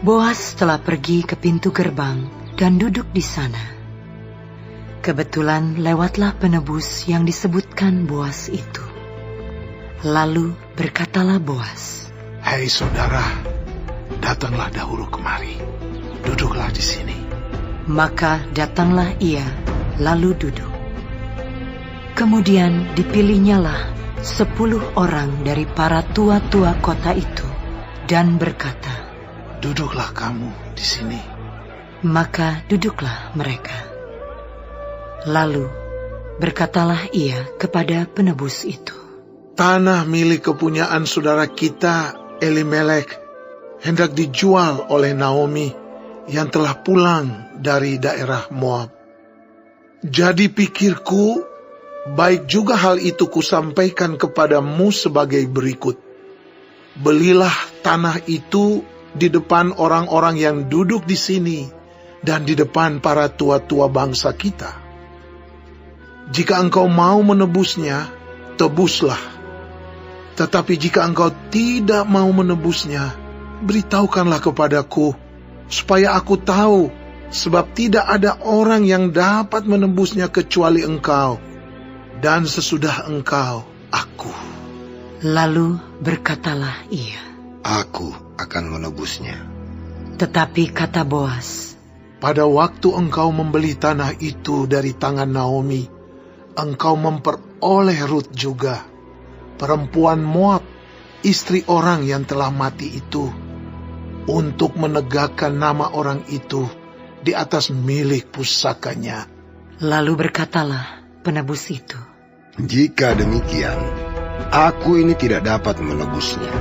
Boas telah pergi ke pintu gerbang dan duduk di sana. Kebetulan lewatlah penebus yang disebutkan Boas itu. Lalu berkatalah Boas, "Hai saudara, datanglah dahulu kemari. Duduklah di sini." Maka datanglah ia, lalu duduk. Kemudian dipilihnyalah 10 orang dari para tua-tua kota itu dan berkata, "Duduklah kamu di sini." Maka duduklah mereka. Lalu berkatalah ia kepada penebus itu, "Tanah milik kepunyaan saudara kita, Elimelek, hendak dijual oleh Naomi yang telah pulang dari daerah Moab. Jadi pikirku, baik juga hal itu kusampaikan kepadamu sebagai berikut. Belilah tanah itu di depan orang-orang yang duduk di sini dan di depan para tua-tua bangsa kita. Jika engkau mau menebusnya, tebuslah. Tetapi jika engkau tidak mau menebusnya, beritahukanlah kepadaku, supaya aku tahu, sebab tidak ada orang yang dapat menebusnya kecuali engkau, dan sesudah engkau, aku." Lalu berkatalah ia, "Aku akan menebusnya." Tetapi kata Boas, "Pada waktu engkau membeli tanah itu dari tangan Naomi, engkau memperoleh Rut juga, perempuan Moab, istri orang yang telah mati itu, untuk menegakkan nama orang itu di atas milik pusakanya." Lalu berkatalah penebus itu, "Jika demikian, aku ini tidak dapat menebusnya,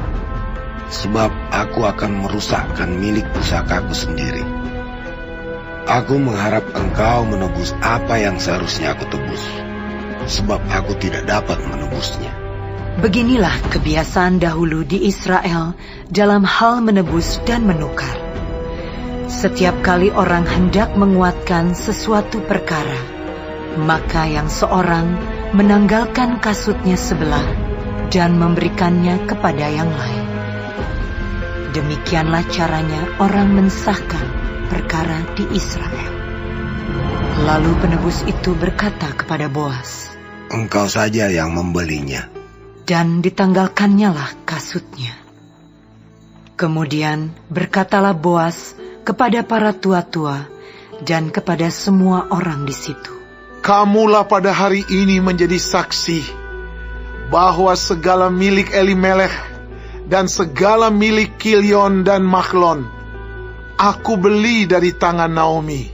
sebab aku akan merusakkan milik pusakaku sendiri. Aku mengharap engkau menebus apa yang seharusnya aku tebus, sebab aku tidak dapat menebusnya." Beginilah kebiasaan dahulu di Israel dalam hal menebus dan menukar. Setiap kali orang hendak menguatkan sesuatu perkara, maka yang seorang menanggalkan kasutnya sebelah dan memberikannya kepada yang lain. Demikianlah caranya orang mensahkan perkara di Israel. Lalu penebus itu berkata kepada Boas, "Engkau saja yang membelinya." Dan ditanggalkannyalah kasutnya. Kemudian berkatalah Boas kepada para tua-tua dan kepada semua orang di situ, "Kamulah pada hari ini menjadi saksi bahwa segala milik Elimelek dan segala milik Kilion dan Mahlon aku beli dari tangan Naomi.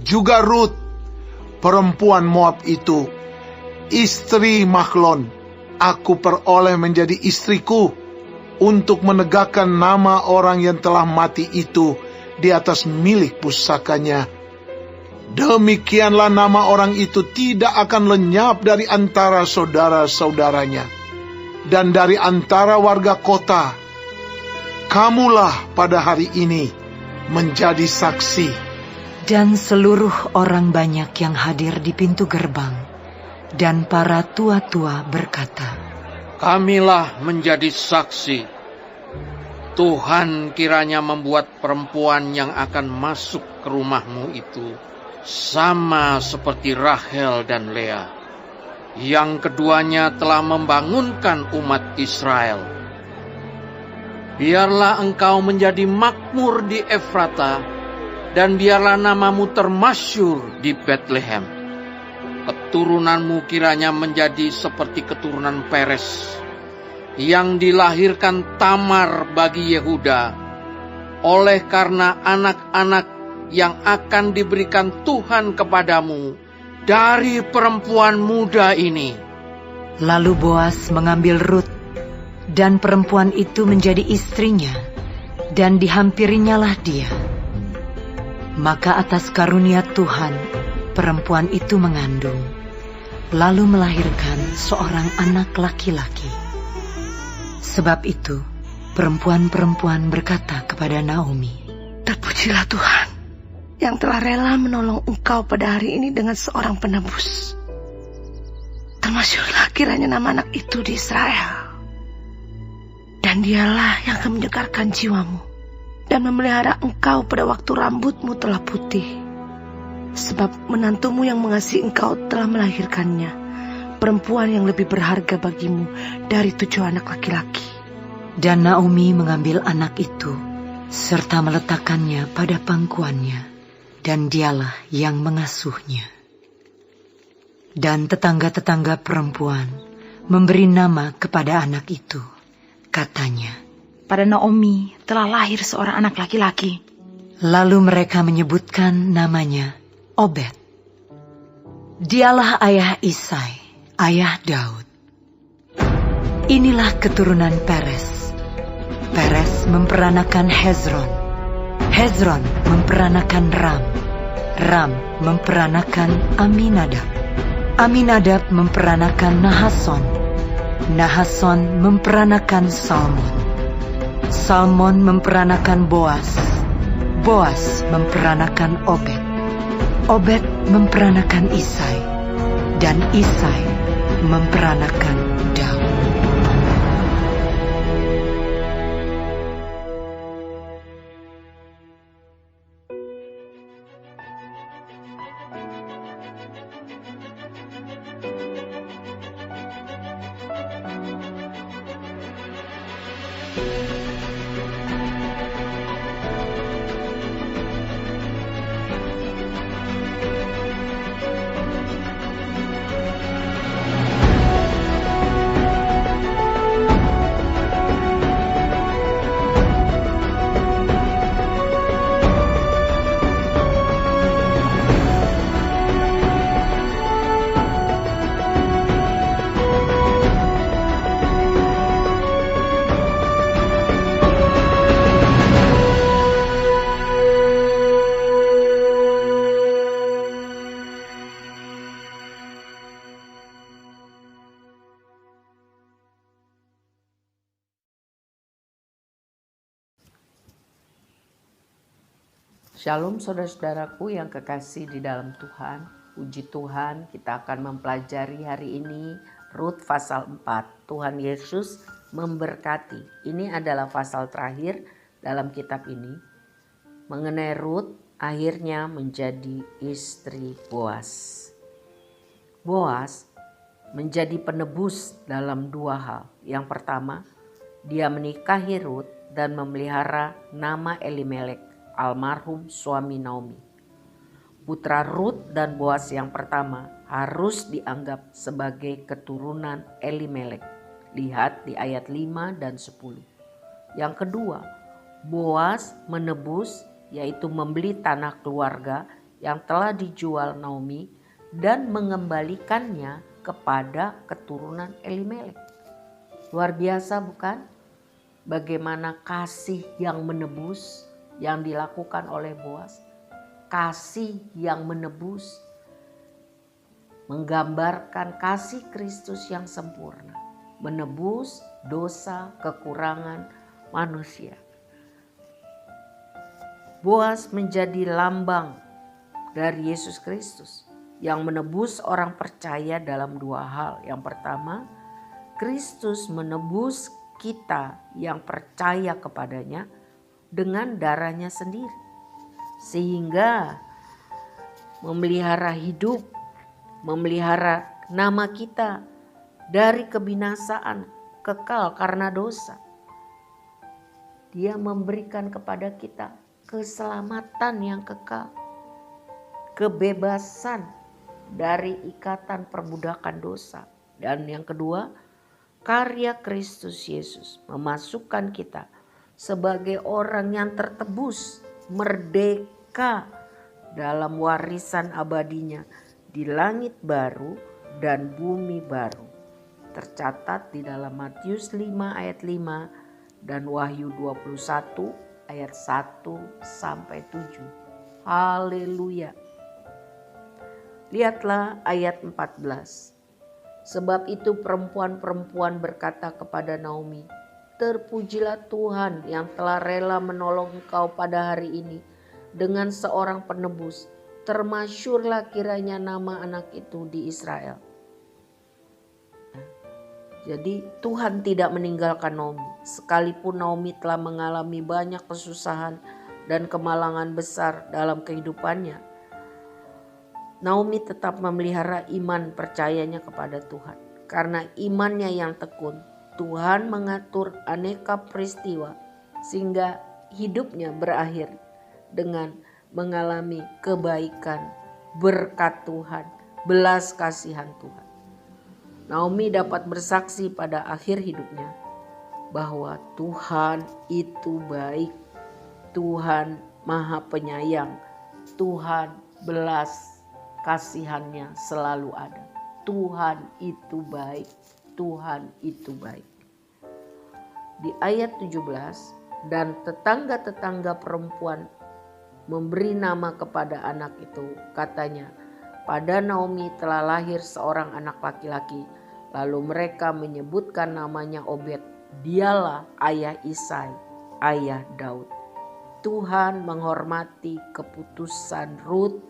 Juga Rut, perempuan Moab itu, istri Mahlon, aku peroleh menjadi istriku untuk menegakkan nama orang yang telah mati itu di atas milik pusakanya. Demikianlah nama orang itu tidak akan lenyap dari antara saudara-saudaranya dan dari antara warga kota. Kamulah pada hari ini menjadi saksi." Dan seluruh orang banyak yang hadir di pintu gerbang dan para tua-tua berkata, "Kamilah menjadi saksi. Tuhan kiranya membuat perempuan yang akan masuk ke rumahmu itu sama seperti Rahel dan Lea, yang keduanya telah membangunkan umat Israel. Biarlah engkau menjadi makmur di Efrata, dan biarlah namamu termasyhur di Betlehem. Keturunanmu kiranya menjadi seperti keturunan Peres, yang dilahirkan Tamar bagi Yehuda, oleh karena anak-anak yang akan diberikan Tuhan kepadamu dari perempuan muda ini." Lalu Boas mengambil Rut, dan perempuan itu menjadi istrinya, dan dihampirinyalah dia. Maka atas karunia Tuhan, perempuan itu mengandung, lalu melahirkan seorang anak laki-laki. Sebab itu, perempuan-perempuan berkata kepada Naomi, "Terpujilah Tuhan, yang telah rela menolong engkau pada hari ini dengan seorang penebus. Termasyhurlah kiranya nama anak itu di Israel. Dan dialah yang akan menyegarkan jiwamu dan dan memelihara engkau pada waktu rambutmu telah putih. Sebab menantumu yang mengasihi engkau telah melahirkannya, perempuan yang lebih berharga bagimu dari 7 anak laki-laki. Dan Naomi mengambil anak itu, serta meletakkannya pada pangkuannya, dan dialah yang mengasuhnya. Dan tetangga-tetangga perempuan memberi nama kepada anak itu. Katanya, pada Naomi telah lahir seorang anak laki-laki. Lalu mereka menyebutkan namanya Obed. Dialah ayah Isai, ayah Daud. Inilah keturunan Peres. Peres memperanakan Hezron. Hezron memperanakan Ram. Ram memperanakan Aminadab. Aminadab memperanakan Nahason. Nahason memperanakan Salmon. Salmon memperanakan Boas. Boas memperanakan Obed. Obed memperanakan Isai. Dan Isai memperanakan Daud. Shalom saudara-saudaraku yang kekasih di dalam Tuhan. Puji Tuhan, kita akan mempelajari hari ini Rut pasal 4. Tuhan Yesus memberkati. Ini adalah pasal terakhir dalam kitab ini. Mengenai Rut, akhirnya menjadi istri Boas. Boas menjadi penebus dalam 2 hal. Yang pertama, dia menikahi Rut dan memelihara nama Elimelek, almarhum suami Naomi. Putra Rut dan Boas yang pertama harus dianggap sebagai keturunan Elimelek. Lihat di ayat 5 dan 10. Yang kedua, Boas menebus, yaitu membeli tanah keluarga yang telah dijual Naomi dan mengembalikannya kepada keturunan Elimelek. Luar biasa bukan? Bagaimana kasih yang menebus yang dilakukan oleh Boas. Kasih yang menebus menggambarkan kasih Kristus yang sempurna, menebus dosa kekurangan manusia. Boas menjadi lambang dari Yesus Kristus yang menebus orang percaya dalam 2 hal. Yang pertama, Kristus menebus kita yang percaya kepadanya dengan darahnya sendiri, sehingga memelihara hidup, memelihara nama kita dari kebinasaan kekal karena dosa. Dia memberikan kepada kita keselamatan yang kekal, kebebasan dari ikatan perbudakan dosa. Dan yang kedua, karya Kristus Yesus memasukkan kita sebagai orang yang tertebus, merdeka dalam warisan abadinya di langit baru dan bumi baru. Tercatat di dalam Matius 5 ayat 5 dan Wahyu 21 ayat 1 sampai 7. Haleluya. Lihatlah ayat 14. Sebab itu perempuan-perempuan berkata kepada Naomi, terpujilah Tuhan yang telah rela menolong engkau pada hari ini dengan seorang penebus. Termasyurlah kiranya nama anak itu di Israel. Jadi Tuhan tidak meninggalkan Naomi. Sekalipun Naomi telah mengalami banyak kesusahan dan kemalangan besar dalam kehidupannya, Naomi tetap memelihara iman percayanya kepada Tuhan. Karena imannya yang tekun, Tuhan mengatur aneka peristiwa sehingga hidupnya berakhir dengan mengalami kebaikan, berkat Tuhan, belas kasihan Tuhan. Naomi dapat bersaksi pada akhir hidupnya bahwa Tuhan itu baik, Tuhan Maha Penyayang, Tuhan belas kasihannya selalu ada. Tuhan itu baik, Tuhan itu baik. Di ayat 17, dan tetangga-tetangga perempuan memberi nama kepada anak itu, katanya, pada Naomi telah lahir seorang anak laki-laki. Lalu mereka menyebutkan namanya Obed. Dialah ayah Isai, ayah Daud. Tuhan menghormati keputusan Rut,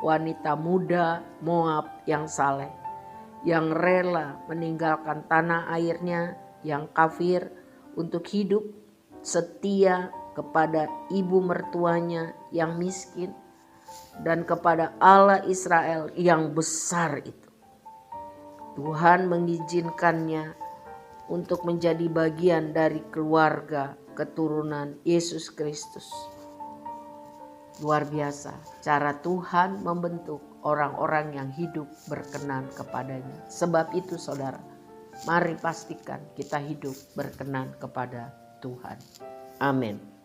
wanita muda Moab yang saleh, yang rela meninggalkan tanah airnya yang kafir untuk hidup setia kepada ibu mertuanya yang miskin dan kepada Allah Israel yang besar itu. Tuhan mengizinkannya untuk menjadi bagian dari keluarga keturunan Yesus Kristus. Luar biasa cara Tuhan membentuk orang-orang yang hidup berkenan kepadanya. Sebab itu saudara, mari pastikan kita hidup berkenan kepada Tuhan. Amin.